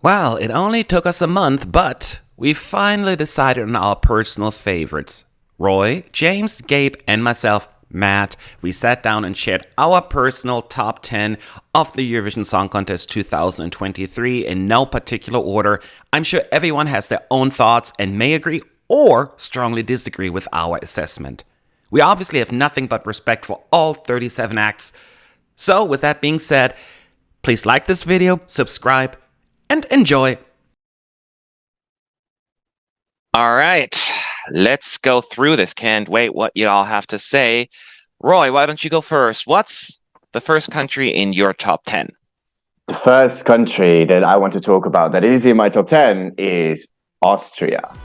Well, it only took us a month, but we finally decided on our personal favorites. Roy, James, Gabe, and myself, Matt, we sat down and shared our personal top 10 of the Eurovision Song Contest 2023 in no particular order. I'm sure everyone has their own thoughts and may agree or strongly disagree with our assessment. We obviously have nothing but respect for all 37 acts. So, with that being said, please like this video, subscribe, and enjoy. All right, let's go through this. Can't wait what you all have to say. Roy, why don't you go first? What's the first country in your top 10? The first country that I want to talk about that is in my top 10 is Austria.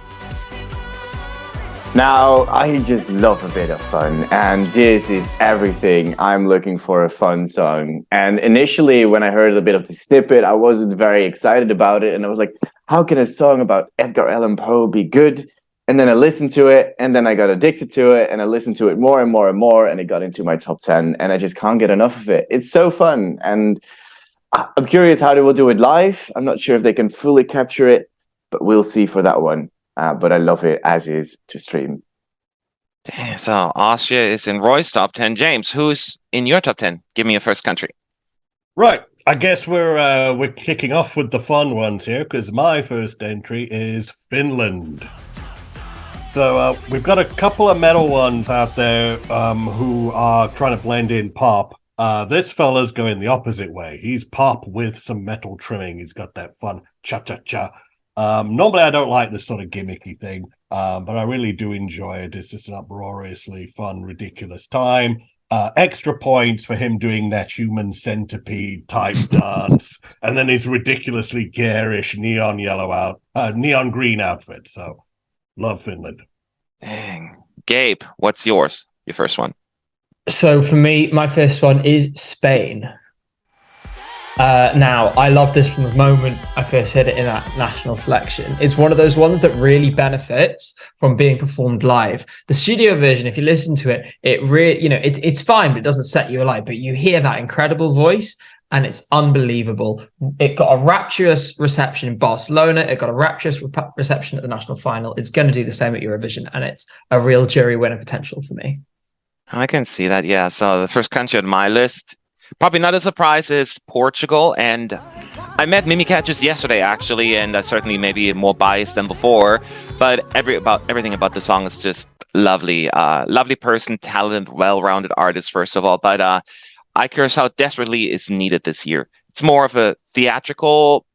Now, I just love a bit of fun, and this is everything I'm looking for a fun song. And initially, when I heard a bit of the snippet, I wasn't very excited about it, and I was like, how can a song about Edgar Allan Poe be good? And then I listened to it, and then I got addicted to it, and I listened to it more and more and more, and it got into my top 10, and I just can't get enough of it. It's so fun, and I'm curious how they will do it live. I'm not sure if they can fully capture it, but we'll see for that one. But I love it as is to stream. So Austria is in Roy's top 10. James, who's in your top 10? Give me your first country. Right. I guess we're kicking off with the fun ones here, because my first entry is Finland. So we've got a couple of metal ones out there who are trying to blend in pop. This fella's going the opposite way. He's pop with some metal trimming. He's got that fun cha-cha-cha. Normally, I don't like this sort of gimmicky thing, but I really do enjoy it. It's just an uproariously fun, ridiculous time. Extra points for him doing that human centipede type dance, and then his ridiculously garish neon green outfit. So, love Finland. Dang. Gabe, what's yours? Your first one. So for me, my first one is Spain. Now, I love this from the moment I first heard it in that national selection. It's one of those ones that really benefits from being performed live. The studio version, if you listen to it, it really, it's fine, but it doesn't set you alight. But you hear that incredible voice, and it's unbelievable. It got a rapturous reception in Barcelona. It got a rapturous reception at the national final. It's going to do the same at Eurovision, and it's a real jury winner potential for me. I can see that, yeah. So the first country on my list, probably not a surprise, is Portugal. And I met Mimicat just yesterday, actually, and certainly maybe more biased than before. But everything about the song is just lovely. Lovely person, talented, well-rounded artist, first of all. But I curious how desperately is needed this year. It's more of a theatrical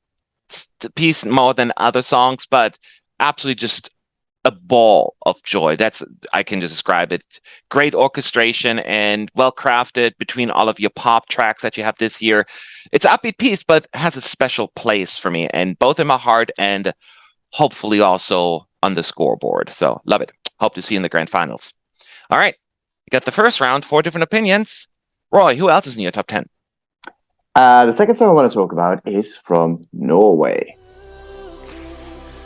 piece more than other songs, but absolutely just a ball of joy. I can just describe it. Great orchestration and well crafted between all of your pop tracks that you have this year. It's an upbeat piece, but has a special place for me, and both in my heart and hopefully also on the scoreboard. So love it. Hope to see you in the grand finals. All right, you got the first round, 4 different opinions. Roy, who else is in your top 10? The second song I want to talk about is from Norway.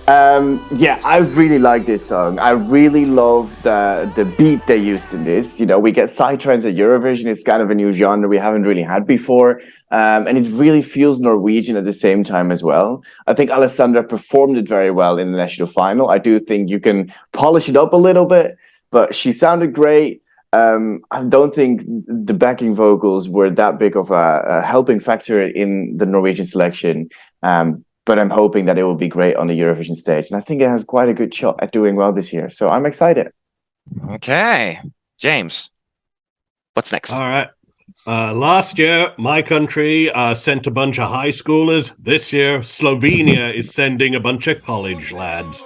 Yeah, I really like this song. I really love the beat they used in this. We get psytrance at Eurovision. It's kind of a new genre we haven't really had before. And it really feels Norwegian at the same time as well. I think Alessandra performed it very well in the national final. I do think you can polish it up a little bit, but she sounded great. I don't think the backing vocals were that big of a helping factor in the Norwegian selection. But I'm hoping that it will be great on the Eurovision stage. And I think it has quite a good shot at doing well this year. So I'm excited. Okay. James, what's next? All right. Last year, my country sent a bunch of high schoolers. This year, Slovenia is sending a bunch of college lads.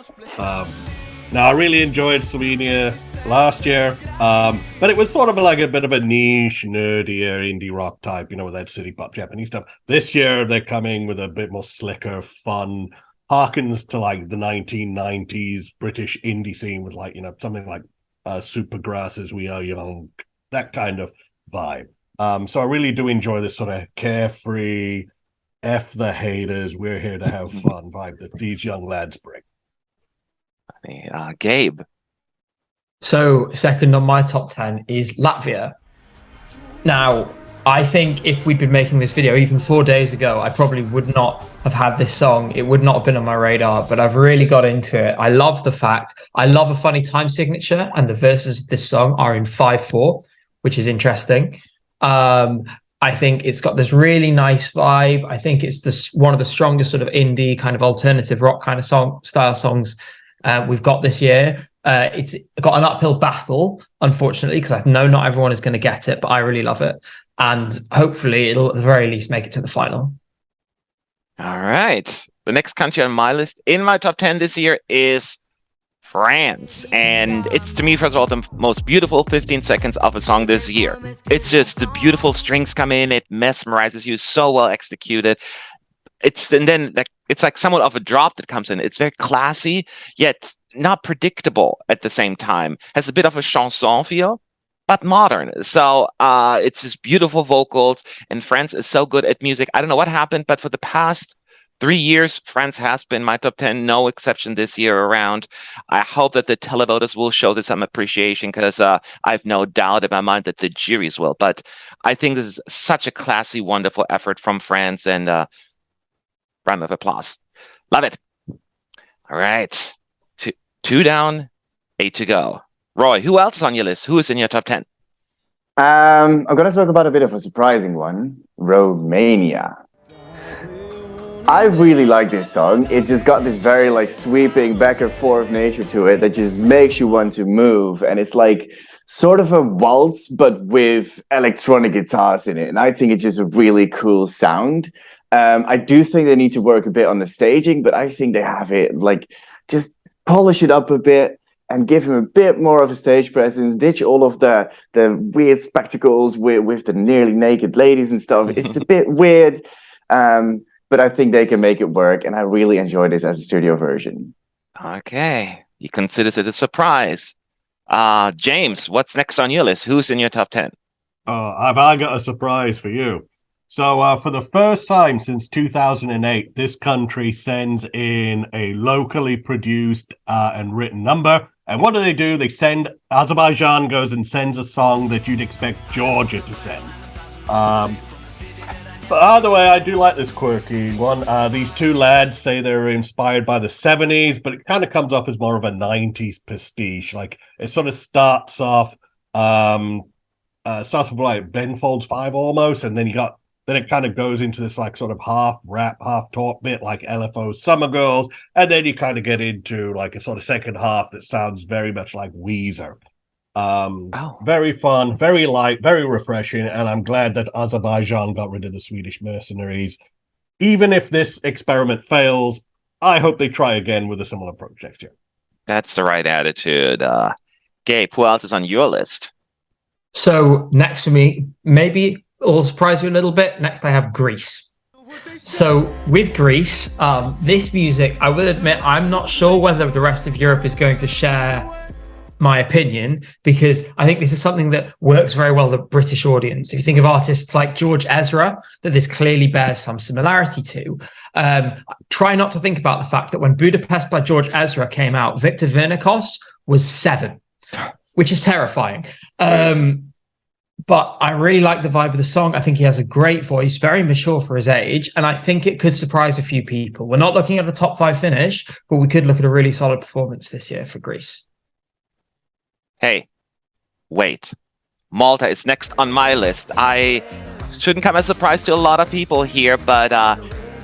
Now, I really enjoyed Slovenia last year, but it was sort of like a bit of a niche, nerdier indie rock type, with that city pop Japanese stuff. This year, they're coming with a bit more slicker, fun, harkens to like the 1990s British indie scene with something like Supergrass's We Are Young, that kind of vibe. So I really do enjoy this sort of carefree, F the haters, we're here to have fun vibe that these young lads bring. Gabe. So second on my top 10 is Latvia. Now, I think if we'd been making this video even 4 days ago, I probably would not have had this song. It would not have been on my radar, but I've really got into it. I love I love a funny time signature, and the verses of this song are in 5/4, which is interesting. I think it's got this really nice vibe. I think it's one of the strongest sort of indie kind of alternative rock kind of style songs we've got this year. It's got an uphill battle, unfortunately, because I know not everyone is going to get it, but I really love it. And hopefully it'll at the very least make it to the final. All right. The next country on my list in my top 10 this year is France. And it's, to me, first of all, the most beautiful 15 seconds of a song this year. It's just the beautiful strings come in. It mesmerizes you, so well executed. It's like somewhat of a drop that comes in. It's very classy, yet not predictable at the same time. Has a bit of a chanson feel, but modern. So it's just beautiful vocals, and France is so good at music. I don't know what happened, but for the past 3 years, France has been my top 10, no exception this year around. I hope that the televoters will show this some appreciation, because I've no doubt in my mind that the juries will. But I think this is such a classy, wonderful effort from France, and round of applause. Love it. All right. Two down, 8 to go. Roy, who else is on your list? Who is in your top 10? I'm going to talk about a bit of a surprising one, Romania. I really like this song. It just got this very like sweeping back and forth nature to it that just makes you want to move. And it's like sort of a waltz, but with electronic guitars in it. And I think it's just a really cool sound. I do think they need to work a bit on the staging, but I think they have it. Like, just polish it up a bit and give him a bit more of a stage presence. Ditch all of the weird spectacles with the nearly naked ladies and stuff. It's a bit weird. But I think they can make it work, and I really enjoy this as a studio version. Okay. You consider it a surprise. James, what's next on your list? Who's in your top 10? Have I got a surprise for you? So for the first time since 2008, this country sends in a locally produced and written number. And what do? They send, Azerbaijan goes and sends a song that you'd expect Georgia to send. But either way, I do like this quirky one. These two lads say they're inspired by the 70s, but it kind of comes off as more of a 90s pastiche. Like, it sort of starts off like Ben Folds 5 almost, and then it kind of goes into this like sort of half rap, half talk bit like LFO's Summer Girls, and then you kind of get into like a sort of second half that sounds very much like Weezer. Very fun, very light, very refreshing, and I'm glad that Azerbaijan got rid of the Swedish mercenaries. Even if this experiment fails, I hope they try again with a similar approach next year. That's the right attitude. Gabe, who else is on your list? So next to me, maybe it'll surprise you a little bit. Next, I have Greece. So with Greece, this music, I will admit, I'm not sure whether the rest of Europe is going to share my opinion, because I think this is something that works very well with the British audience. If you think of artists like George Ezra, that this clearly bears some similarity to. Try not to think about the fact that when Budapest by George Ezra came out, Victor Vernicos was 7, which is terrifying. But I really like the vibe of the song. I think he has a great voice, very mature for his age, and I think it could surprise a few people. We're not looking at a top 5 finish, but we could look at a really solid performance this year for Greece. Hey, wait. Malta is next on my list. I shouldn't come as a surprise to a lot of people here, but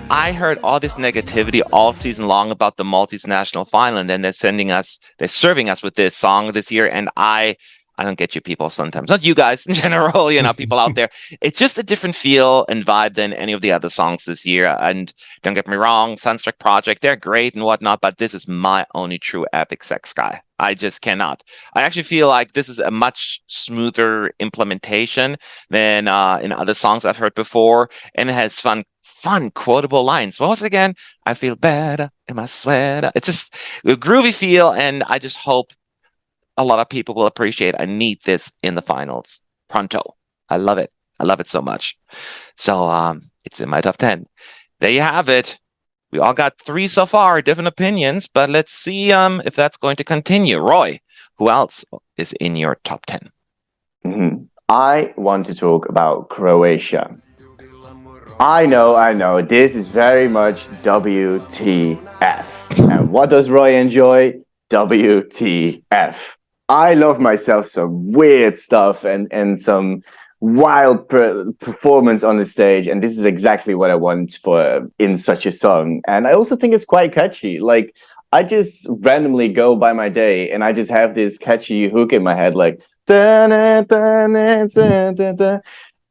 I heard all this negativity all season long about the Maltese national final, and then they're serving us with this song this year, and I don't get you people sometimes. Not you guys in general, people out there. It's just a different feel and vibe than any of the other songs this year. And don't get me wrong, Sunstruck Project, they're great and whatnot, but this is my only true epic sex guy. I just cannot. I actually feel like this is a much smoother implementation than in other songs I've heard before, and it has fun quotable lines. What was it again? I feel better in my sweater. It's just a groovy feel, and I just hope a lot of people will appreciate. I need this in the finals. Pronto. I love it. I love it so much. So it's in my top 10. There you have it. We all got 3 so far, different opinions, but let's see if that's going to continue. Roy, who else is in your top 10? Mm-hmm. I want to talk about Croatia. I know, this is very much WTF. And what does Roy enjoy? WTF. I love myself some weird stuff and some wild performance on the stage, and this is exactly what I want for in such a song. And I also think it's quite catchy. Like, I just randomly go by my day and I just have this catchy hook in my head, like da, da, da, da, da, da.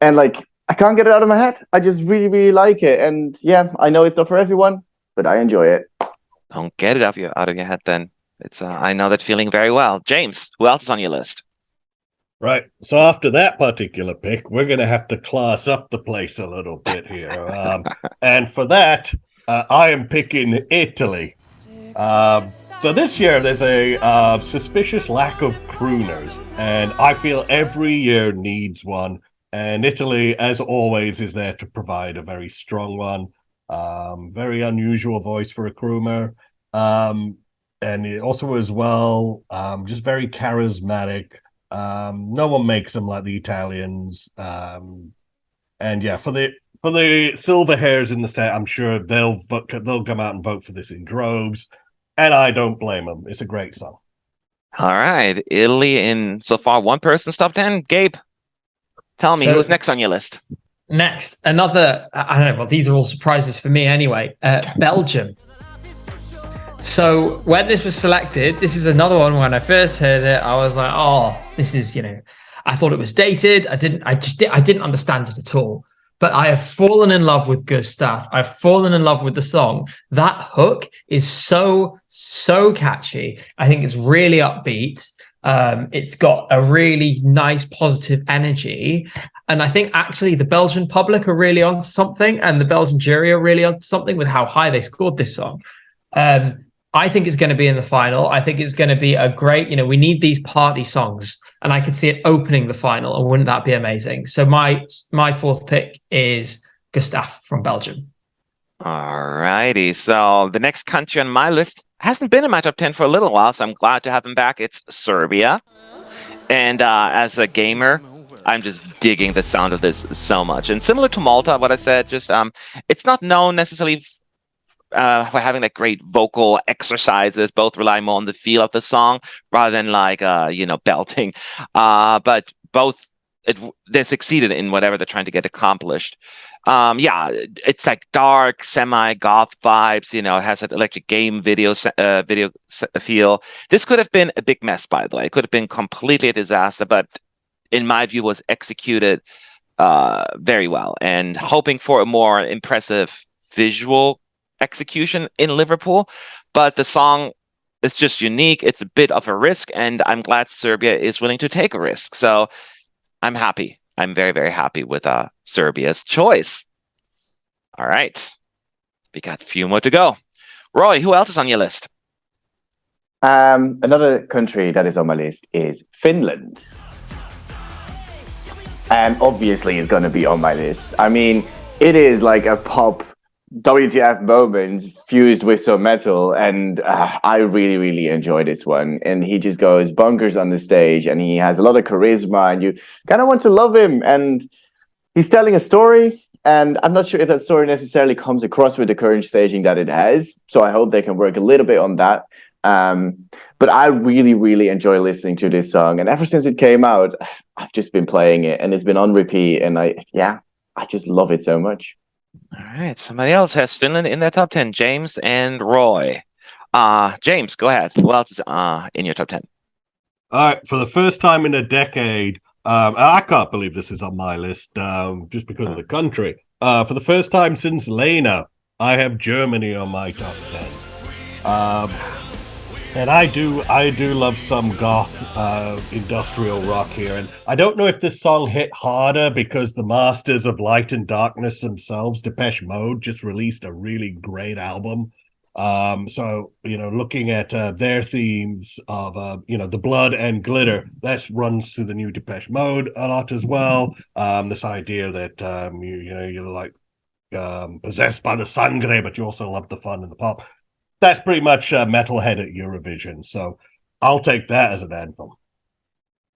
And like I can't get it out of my head. I just really, really like it. And yeah, I know it's not for everyone, but I enjoy it. Don't get it out of your head then. It's I know that feeling very well. James, who else is on your list? Right. So after that particular pick, we're going to have to class up the place a little bit here. And for that, I am picking Italy. So this year, there's a suspicious lack of crooners, and I feel every year needs one. And Italy, as always, is there to provide a very strong one. Very unusual voice for a crooner. And it also as well, just very charismatic. No one makes them like the Italians. And yeah, for the silver hairs in the set, I'm sure they'll come out and vote for this in droves, and I don't blame them. It's a great song. All right, Italy in so far one person's top 10. Gabe, tell me who's next on your list. Next, another. I don't know. Well, these are all surprises for me anyway. Belgium. So when this was selected, this is another one. When I first heard it, I was like, "Oh, this is I thought it was dated. I didn't understand it at all. But I have fallen in love with Gustaph. I've fallen in love with the song. That hook is so catchy. I think it's really upbeat. It's got a really nice positive energy. And I think actually the Belgian public are really onto something, and the Belgian jury are really onto something with how high they scored this song. I think it's going to be in the final. I think it's going to be a great, we need these party songs, and I could see it opening the final. And wouldn't that be amazing? So my fourth pick is Gustaph from Belgium. All righty. So the next country on my list hasn't been in my top 10 for a little while, so I'm glad to have him back. It's Serbia. And as a gamer, I'm just digging the sound of this so much. And similar to Malta, what I said, just it's not known necessarily for having like great vocal exercises. Both rely more on the feel of the song rather than like belting. But both they succeeded in whatever they're trying to get accomplished. It's like dark, semi-goth vibes. It has an electric game video feel. This could have been a big mess, by the way. It could have been completely a disaster, but in my view, was executed very well. And hoping for a more impressive visual execution in Liverpool, but the song is just unique. It's a bit of a risk, and I'm glad Serbia is willing to take a risk. So I'm happy. I'm very, very happy with Serbia's choice. All right. We got a few more to go. Roy, who else is on your list? Another country that is on my list is Finland. And obviously it's going to be on my list. I mean, it is like a pop WTF moment fused with some metal, and I really, really enjoy this one. And he just goes bonkers on the stage, and he has a lot of charisma, and you kind of want to love him. And he's telling a story, and I'm not sure if that story necessarily comes across with the current staging that it has. So I hope they can work a little bit on that. But I really, really enjoy listening to this song, and ever since it came out, I've just been playing it, and it's been on repeat, and I just love it so much. All right, somebody else has Finland in their top 10, James and Roy. James, go ahead. Who else is in your top 10? All right, for the first time in a decade, I can't believe this is on my list just because of the country. For the first time since Lena, I have Germany on my top 10. And I do love some goth industrial rock here. And I don't know if this song hit harder because the Masters of Light and Darkness themselves, Depeche Mode, just released a really great album. So, looking at their themes of, the blood and glitter, that runs through the new Depeche Mode a lot as well. This idea that, you're like possessed by the sangre, but you also love the fun and the pop. That's pretty much Metalhead at Eurovision, so I'll take that as an anthem.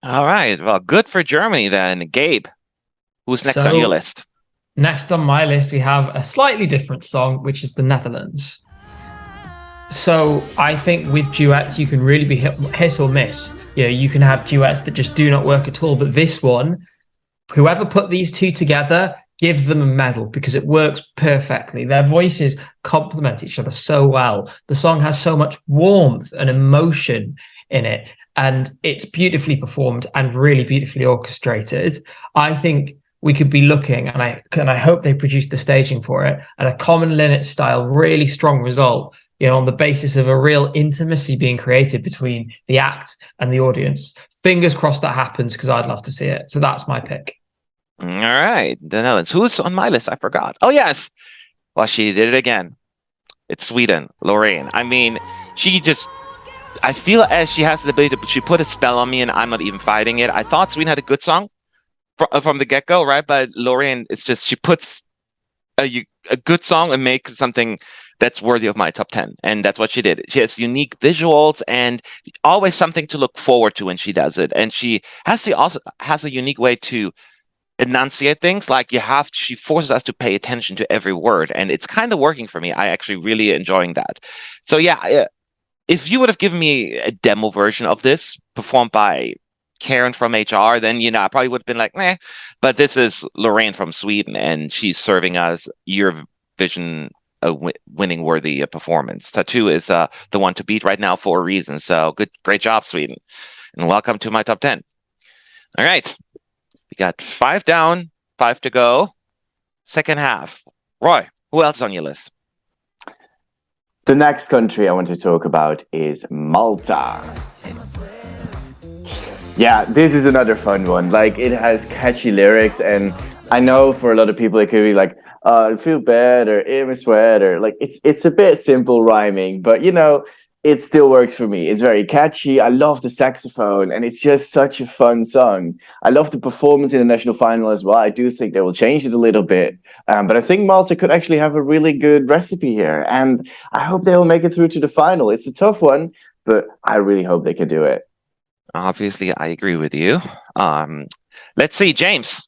All right. Well, good for Germany then. Gabe, who's next on your list? Next on my list, we have a slightly different song, which is the Netherlands. So I think with duets, you can really be hit or miss. You know, you can have duets that just do not work at all. But this one, whoever put these two together, give them a medal because it works perfectly. Their voices complement each other so well. The song has so much warmth and emotion in it, and it's beautifully performed and really beautifully orchestrated. I think we could be looking, and I hope they produce the staging for it, at a common Linnet style, really strong result, you know, on the basis of a real intimacy being created between the act and the audience. Fingers crossed that happens because I'd love to see it. So that's my pick. All right, the Netherlands. Who's on my list? I forgot. Oh, yes. Well, she did it again. It's Sweden, Loreen. I mean, I feel as she has the ability to, she put a spell on me and I'm not even fighting it. I thought Sweden had a good song from the get-go, right? But Loreen, it's just, she puts a good song and makes something that's worthy of my top 10. And that's what she did. She has unique visuals and always something to look forward to when she does it. And she also has a unique way to enunciate things. Like she forces us to pay attention to every word. And it's kind of working for me. I actually really enjoying that. So yeah, if you would have given me a demo version of this performed by Karen from HR, then, you know, I probably would have been like, meh. But this is Lorraine from Sweden, and she's serving us Eurovision winning worthy performance. Tattoo is the one to beat right now for a reason. So great job, Sweden. And welcome to my top 10. All right. We got 5 down, 5 to go. Second half. Roy, who else on your list? The next country I want to talk about is Malta. Yeah, this is another fun one. Like, it has catchy lyrics, and I know for a lot of people it could be like, I feel bad, or I'm sweat, or like it's a bit simple rhyming, but you know, it still works for me. It's very catchy. I love the saxophone, and it's just such a fun song. I love the performance in the national final as well. I do think they will change it a little bit, but I think Malta could actually have a really good recipe here, and I hope they will make it through to the final. It's a tough one, but I really hope they can do it. Obviously, I agree with you. Let's see, James,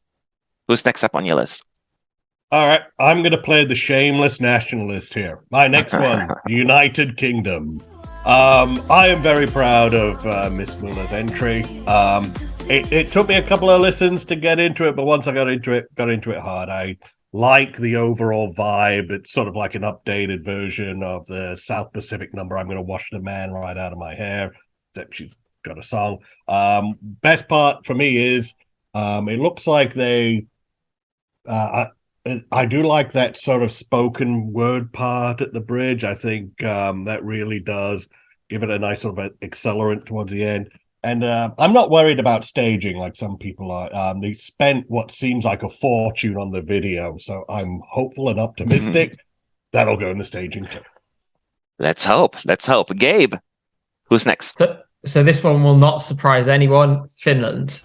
who's next up on your list? All right, I'm going to play the shameless nationalist here. My next one, United Kingdom. I am very proud of Miss Muller's entry. It took me a couple of listens to get into it, but once I got into it hard. I like the overall vibe. It's sort of like an updated version of the South Pacific number, I'm going to wash the man right out of my hair, except she's got a song. Best part for me is it looks like they... I do like that sort of spoken word part at the bridge. I think that really does give it a nice sort of accelerant towards the end. And I'm not worried about staging like some people are. They spent what seems like a fortune on the video, so I'm hopeful and optimistic that'll go in the staging too. Let's hope. Gabe, who's next? So this one will not surprise anyone. Finland.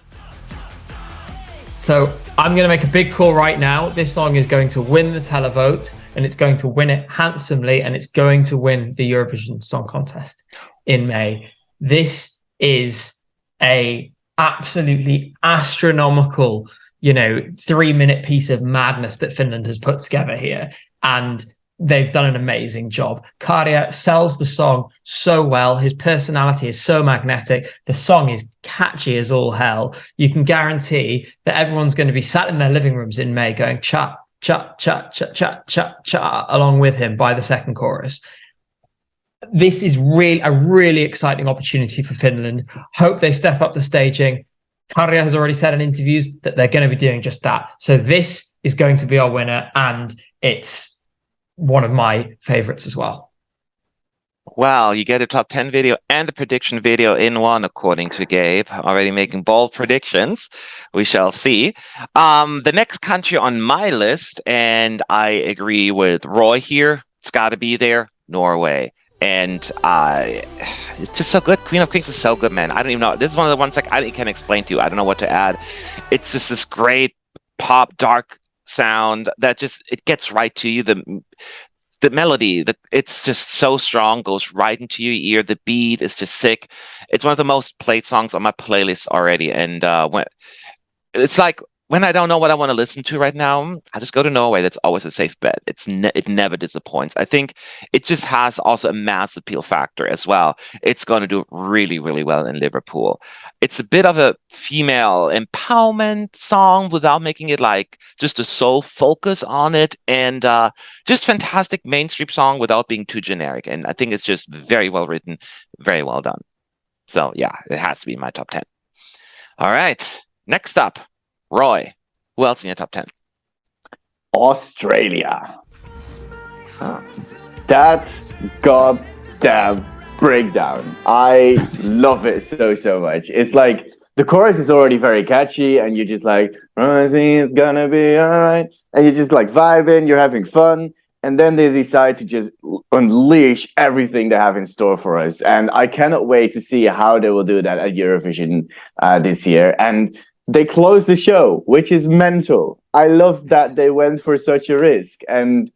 So I'm going to make a big call right now. This song is going to win the televote, and it's going to win it handsomely, and it's going to win the Eurovision Song Contest in May. This is a absolutely astronomical, 3-minute piece of madness that Finland has put together here. And they've done an amazing job. Käärijä sells the song so well. His personality is so magnetic. The song is catchy as all hell. You can guarantee that everyone's going to be sat in their living rooms in May going cha, cha, cha, cha, cha, cha, cha, along with him by the second chorus. This is a really exciting opportunity for Finland. Hope they step up the staging. Käärijä has already said in interviews that they're going to be doing just that. So this is going to be our winner, and it's one of my favorites as well. Well, you get a top 10 video and a prediction video in one, according to Gabe. Already making bold predictions. We shall see. The next country on my list, and I agree with Roy here, it's got to be there, Norway. And it's just so good. Queen of Kings is so good, man. I don't even know. This is one of the ones like I can't explain to you. I don't know what to add. It's just this great pop, dark sound that just, it gets right to you. the melody, it's just so strong, goes right into your ear. The beat is just sick. It's one of the most played songs on my playlist already. And it's like when I don't know what I want to listen to right now, I just go to Norway. That's always a safe bet. It never disappoints. I think it just has also a mass appeal factor as well. It's going to do really, really well in Liverpool. It's a bit of a female empowerment song without making it like just a sole focus on it, and just fantastic mainstream song without being too generic. And I think it's just very well written, very well done. So yeah, it has to be in my top 10. All right, next up. Roy, who else in your top 10? Australia. That goddamn breakdown. I love it so much. It's like the chorus is already very catchy, and you're just like, it's gonna be alright. And you're just like vibing, you're having fun. And then they decide to just unleash everything they have in store for us. And I cannot wait to see how they will do that at Eurovision this year. And they closed the show, which is mental. I love that they went for such a risk. And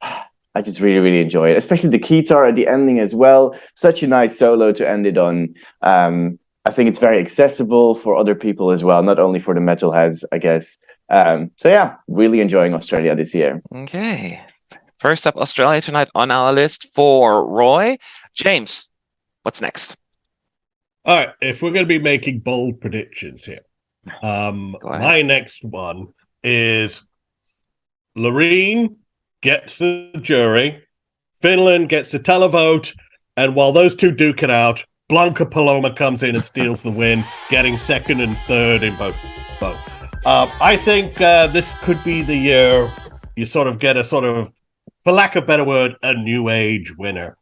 I just really, really enjoy it, especially the guitar at the ending as well. Such a nice solo to end it on. I think it's very accessible for other people as well, not only for the metalheads, I guess. So yeah, really enjoying Australia this year. Okay. First up, Australia tonight on our list for Roy. James, what's next? All right, if we're going to be making bold predictions here, my next one is Loreen gets the jury, Finland gets the televote, and while those two duke it out, Blanca Paloma comes in and steals the win, getting second and third in both. I think this could be the year you sort of get a sort of, for lack of a better word, a new age winner.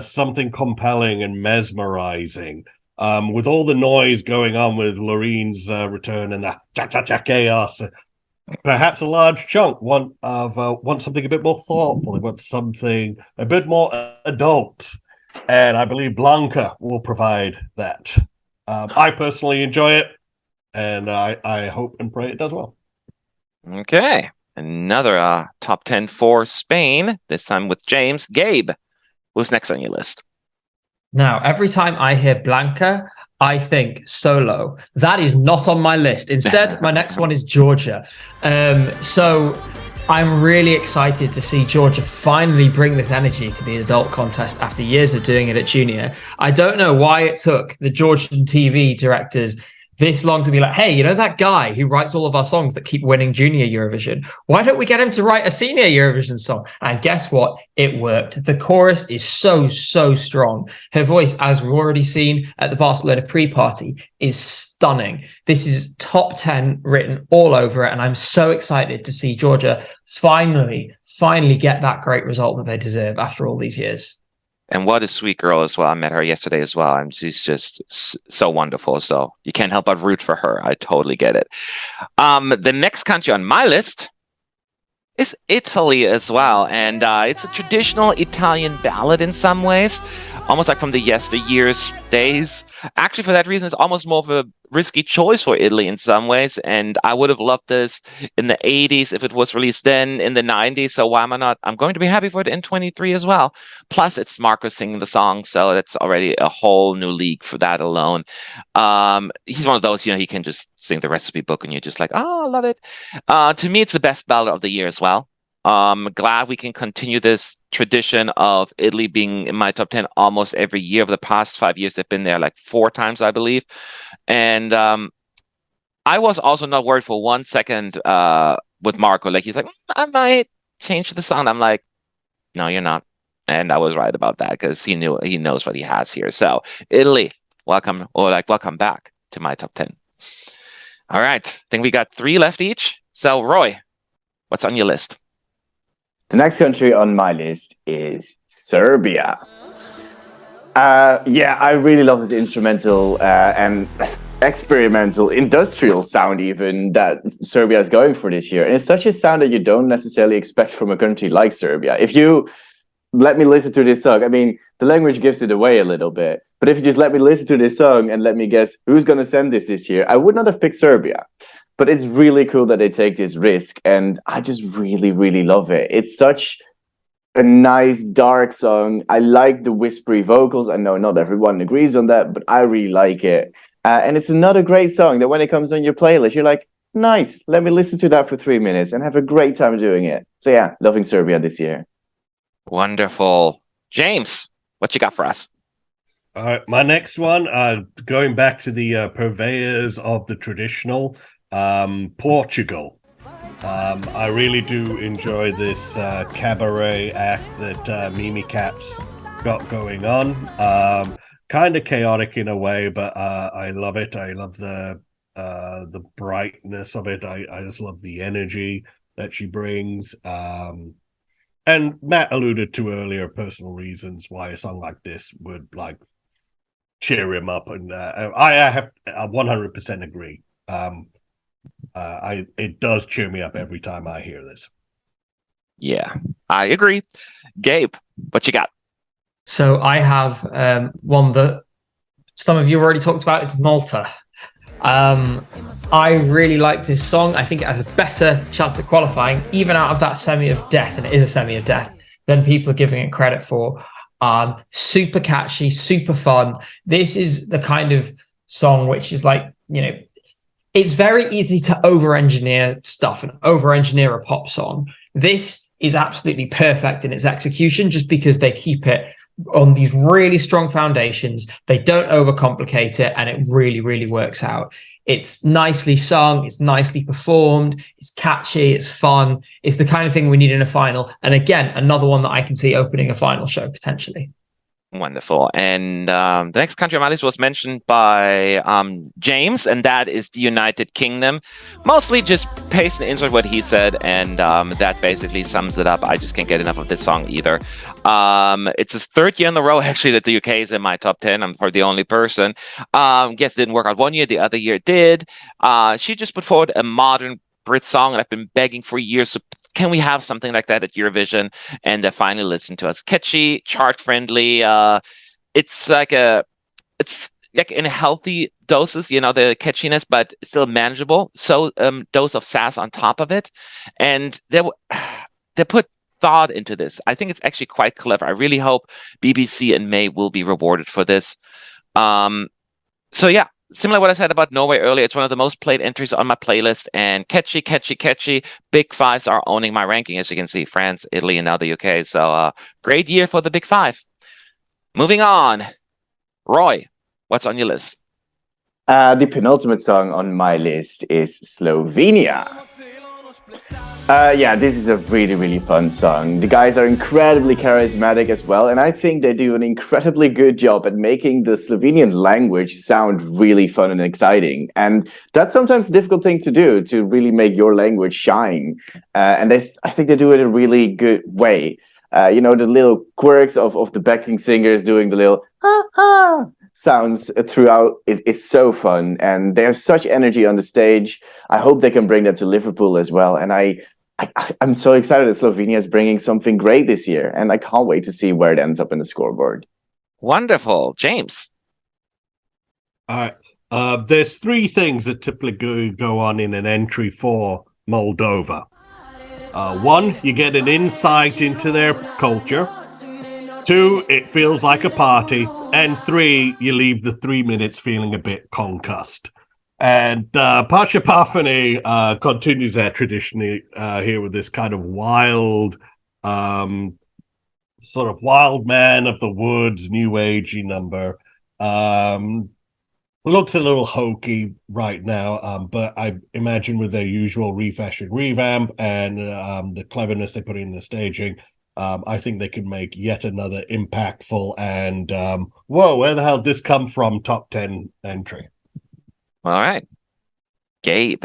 Something compelling and mesmerizing. With all the noise going on with Loreen's return and the cha-cha-cha chaos, perhaps a large chunk want something a bit more thoughtful. They want something a bit more adult. And I believe Blanca will provide that. I personally enjoy it, and I hope and pray it does well. Okay. Another top 10 for Spain, this time with James. Gabe, who's next on your list? Now, every time I hear Blanca, I think solo. That is not on my list. Instead, my next one is Georgia. So I'm really excited to see Georgia finally bring this energy to the adult contest after years of doing it at junior. I don't know why it took the Georgian TV directors this long to be like, hey, you know that guy who writes all of our songs that keep winning junior Eurovision? Why don't we get him to write a senior Eurovision song? And guess what? It worked. The chorus is so strong. Her voice, as we've already seen at the Barcelona pre-party, is stunning. This is top 10 written all over it. And I'm so excited to see Georgia finally get that great result that they deserve after all these years. And what a sweet girl as well. I met her yesterday as well. And she's just so wonderful. So you can't help but root for her. I totally get it. The next country on my list is Italy as well. And it's a traditional Italian ballad in some ways, almost like from the yesteryear's days. Actually, for that reason, it's almost more of a risky choice for Italy in some ways. And I would have loved this in the 80s if it was released then in the 90s. So why am I not? I'm going to be happy for it in 23 as well. Plus, it's Marco singing the song. So that's already a whole new league for that alone. He's one of those, he can just sing the recipe book and you're just like, oh, I love it. To me, it's the best ballad of the year as well. Glad we can continue this tradition of Italy being in my top 10 almost every year. Over the past 5 years, they've been there like 4 times, I believe. And I was also not worried for 1 second with Marco. Like, he's like, I might change the song. I'm like, no, you're not. And I was right about that because he knows what he has here. So Italy, welcome back to my top 10. All right. I think we got 3 left each. So Roy, what's on your list? The next country on my list is Serbia. I really love this instrumental and experimental industrial sound even that Serbia is going for this year. And it's such a sound that you don't necessarily expect from a country like Serbia. If you let me listen to this song, I mean, the language gives it away a little bit. But if you just let me listen to this song and let me guess who's going to send this year, I would not have picked Serbia. But it's really cool that they take this risk, and I just really, really love it. It's such A nice dark song. I like the whispery vocals. I know not everyone agrees on that, but I really like it. And it's another great song that when it comes on your playlist, you're like, nice, let me listen to that for 3 minutes and have a great time doing it. So yeah, loving Serbia this year. Wonderful. James, what you got for us? All right, my next one, going back to the purveyors of the traditional, Portugal. I really do enjoy this cabaret act that Mimi Cat's got going on. Kind of chaotic in a way, but I love it. I love the brightness of it. I just love the energy that she brings. And Matt alluded to earlier personal reasons why a song like this would like cheer him up, and I have 100% agree. It does cheer me up every time I hear this. Yeah, I agree. Gabe, what you got? So I have one that some of you already talked about. It's Malta. I really like this song. I think it has a better chance at qualifying, even out of that semi of death, and it is a semi of death, than people are giving it credit for. Super catchy, super fun. This is the kind of song which is like, you know, it's very easy to over-engineer stuff and over-engineer a pop song. This is absolutely perfect in its execution just because they keep it on these really strong foundations. They don't overcomplicate it, and it really, really works out. It's nicely sung, it's nicely performed, it's catchy, it's fun. It's the kind of thing we need in a final. And again, another one that I can see opening a final show potentially. Wonderful. And the next country on my list was mentioned by James, and that is the United Kingdom. Mostly just paste and insert what he said, and that basically sums it up. I just can't get enough of this song either. It's his third year in a row, actually, that the UK is in my top 10. I'm probably the only person. Guess it didn't work out one year, the other year it did. She just put forward a modern Brit song, and I've been begging for years. So can we have something like that at Eurovision? And finally listen to us. Catchy, chart friendly. It's like in healthy doses, you know, the catchiness, but still manageable. So dose of sass on top of it. And they put thought into this. I think it's actually quite clever. I really hope BBC and May will be rewarded for this. So yeah. Similar to what I said about Norway earlier, it's one of the most played entries on my playlist, and catchy. Big Fives are owning my ranking, as you can see. France, Italy, and now the UK. So great year for the Big Five. Moving on. Roy, what's on your list? The penultimate song on my list is Slovenia. Yeah, this is a really, really fun song. The guys are incredibly charismatic as well, and I think they do an incredibly good job at making the Slovenian language sound really fun and exciting. And that's sometimes a difficult thing to do, to really make your language shine. And I think they do it in a really good way. You know, the little quirks of the backing singers doing the little ha sounds throughout is so fun, and they have such energy on the stage. I hope they can bring that to Liverpool as well. And I'm so excited that Slovenia is bringing something great this year, and I can't wait to see where it ends up in the scoreboard. Wonderful. James. All right. There's three things that typically go on in an entry for Moldova. One, you get an insight into their culture. Two, it feels like a party. And three, you leave the 3 minutes feeling a bit concussed. And Pasha Parfani continues that tradition here with this kind of wild, sort of wild man of the woods, new agey number. Looks a little hokey right now, but I imagine with their usual refresh and revamp and the cleverness they put in the staging, I think they could make yet another impactful and whoa, where the hell did this come from? Top 10 entry. All right. Gabe.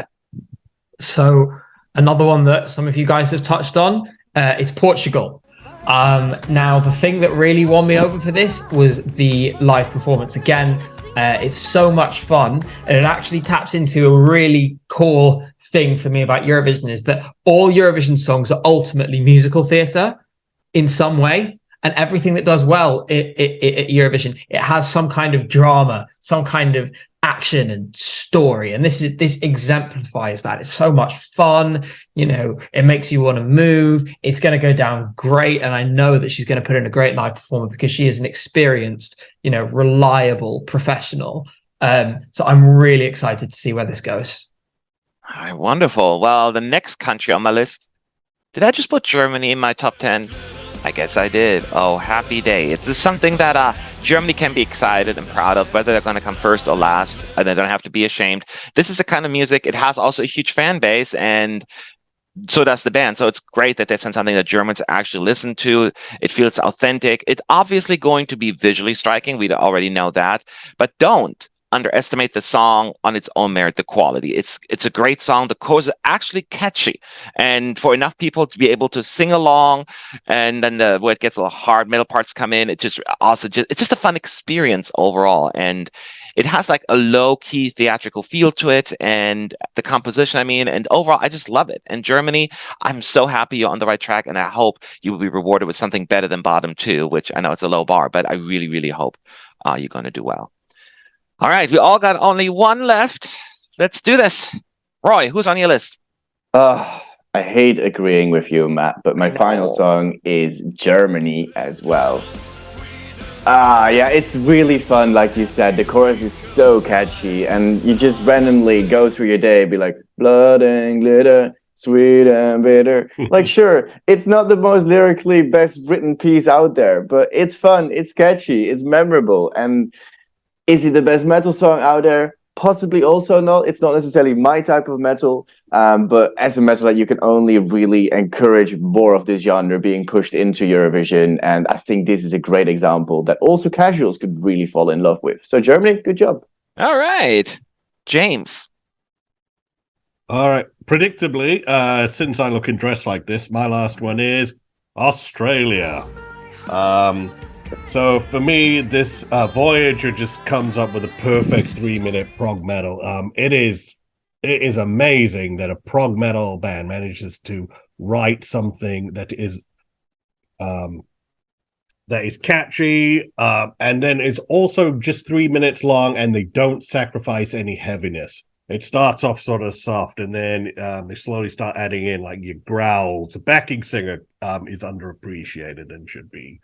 So another one that some of you guys have touched on is Portugal. Now, the thing that really won me over for this was the live performance. Again, it's so much fun, and it actually taps into a really cool thing for me about Eurovision, is that all Eurovision songs are ultimately musical theatre in some way, and everything that does well at Eurovision, it has some kind of drama, some kind of action and story, and this exemplifies that. It's so much fun, it makes you want to move. It's going to go down great, and I know that she's going to put in a great live performance because she is an experienced, reliable professional. So I'm really excited to see where this goes. All right, wonderful. Well, the next country on my list, did I just put Germany in my top 10? I guess I did. Oh, happy day. It's just something that Germany can be excited and proud of, whether they're going to come first or last, and they don't have to be ashamed. This is the kind of music, it has also a huge fan base, and so does the band. So it's great that they send something that Germans actually listen to. It feels authentic. It's obviously going to be visually striking. We already know that. But don't underestimate the song on its own merit, the quality. It's a great song. The chorus is actually catchy, and for enough people to be able to sing along, and then where it gets a little hard, middle parts come in. It's just a fun experience overall, and it has like a low-key theatrical feel to it, and the composition, and overall, I just love it. And Germany, I'm so happy you're on the right track, and I hope you will be rewarded with something better than bottom two, which I know it's a low bar, but I really, really hope you're going to do well. All right, we all got only one left. Let's do this. Roy, who's on your list? I hate agreeing with you, Matt, but my final song is Germany as well. Yeah, it's really fun, like you said. The chorus is so catchy, and you just randomly go through your day, be like, blood and glitter, sweet and bitter. Like, sure, it's not the most lyrically best written piece out there, but it's fun, it's catchy, it's memorable, and is it the best metal song out there? Possibly also not. It's not necessarily my type of metal, but as a metal, you can only really encourage more of this genre being pushed into Eurovision, and I think this is a great example that also casuals could really fall in love with. So Germany, good job. All right. James. All right. Predictably, since I look and dress like this, my last one is Australia. So for me, this Voyager just comes up with a perfect 3-minute prog metal. It is amazing that a prog metal band manages to write something that is catchy, and then it's also just 3 minutes long, and they don't sacrifice any heaviness. It starts off sort of soft, and then they slowly start adding in like your growls. The backing singer is underappreciated and should be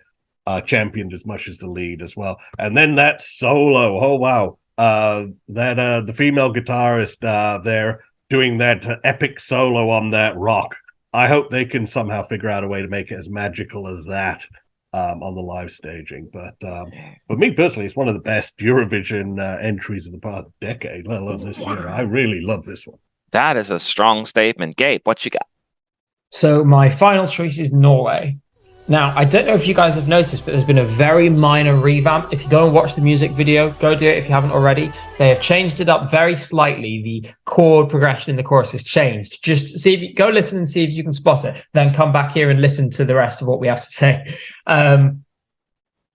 championed as much as the lead as well. And then that solo, oh wow, the female guitarist there doing that epic solo on that rock. I hope they can somehow figure out a way to make it as magical as that on the live staging. But for me personally, it's one of the best Eurovision entries of the past decade, let alone this year. I really love this one. That is a strong statement. Gabe, what you got? So my final choice is Norway. Now, I don't know if you guys have noticed, but there's been a very minor revamp. If you go and watch the music video, go do it if you haven't already. They have changed it up very slightly. The chord progression in the chorus has changed. Just see if you go listen and see if you can spot it. Then come back here and listen to the rest of what we have to say.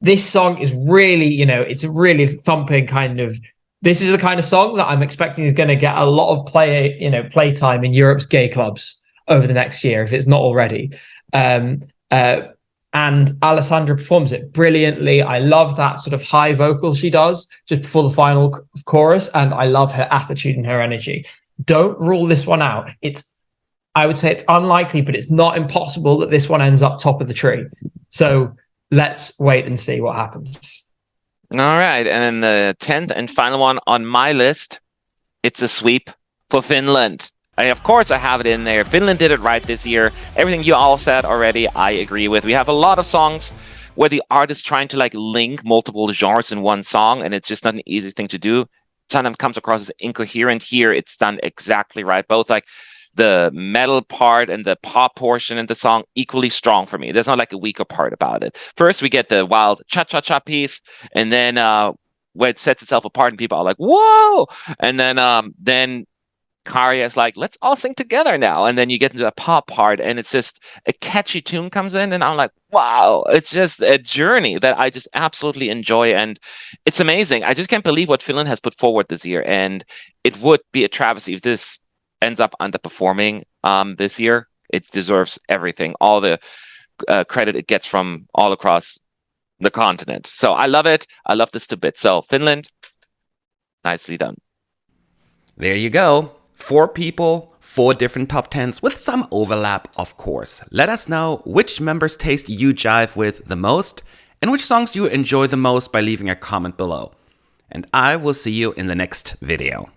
This song is really, it's a really thumping kind of. This is the kind of song that I'm expecting is going to get a lot of playtime in Europe's gay clubs over the next year, if it's not already. And Alessandra performs it brilliantly. I love that sort of high vocal she does just before the final chorus, and I love her attitude and her energy. Don't rule this one out. I would say it's unlikely, but it's not impossible that this one ends up top of the tree. So let's wait and see what happens. All right, and then the 10th and final one on my list, it's a sweep for Finland. Of course, I have it in there. Finland did it right this year. Everything you all said already, I agree with. We have a lot of songs where the artist trying to link multiple genres in one song, and it's just not an easy thing to do. Sometimes comes across as incoherent. Here, it's done exactly right. Both the metal part and the pop portion in the song equally strong for me. There's not a weaker part about it. First, we get the wild cha-cha-cha piece, and then where it sets itself apart, and people are like, "Whoa!" And then Käärijä is like, let's all sing together now. And then you get into a pop part, and it's just a catchy tune comes in, and I'm like, wow, it's just a journey that I just absolutely enjoy. And it's amazing. I just can't believe what Finland has put forward this year. And it would be a travesty if this ends up underperforming this year. It deserves everything, all the credit it gets from all across the continent. So I love it. I love this to bits. So Finland, nicely done. There you go. 4 people, 4 different top 10s with some overlap, of course. Let us know which members' taste you jive with the most and which songs you enjoy the most by leaving a comment below. And I will see you in the next video.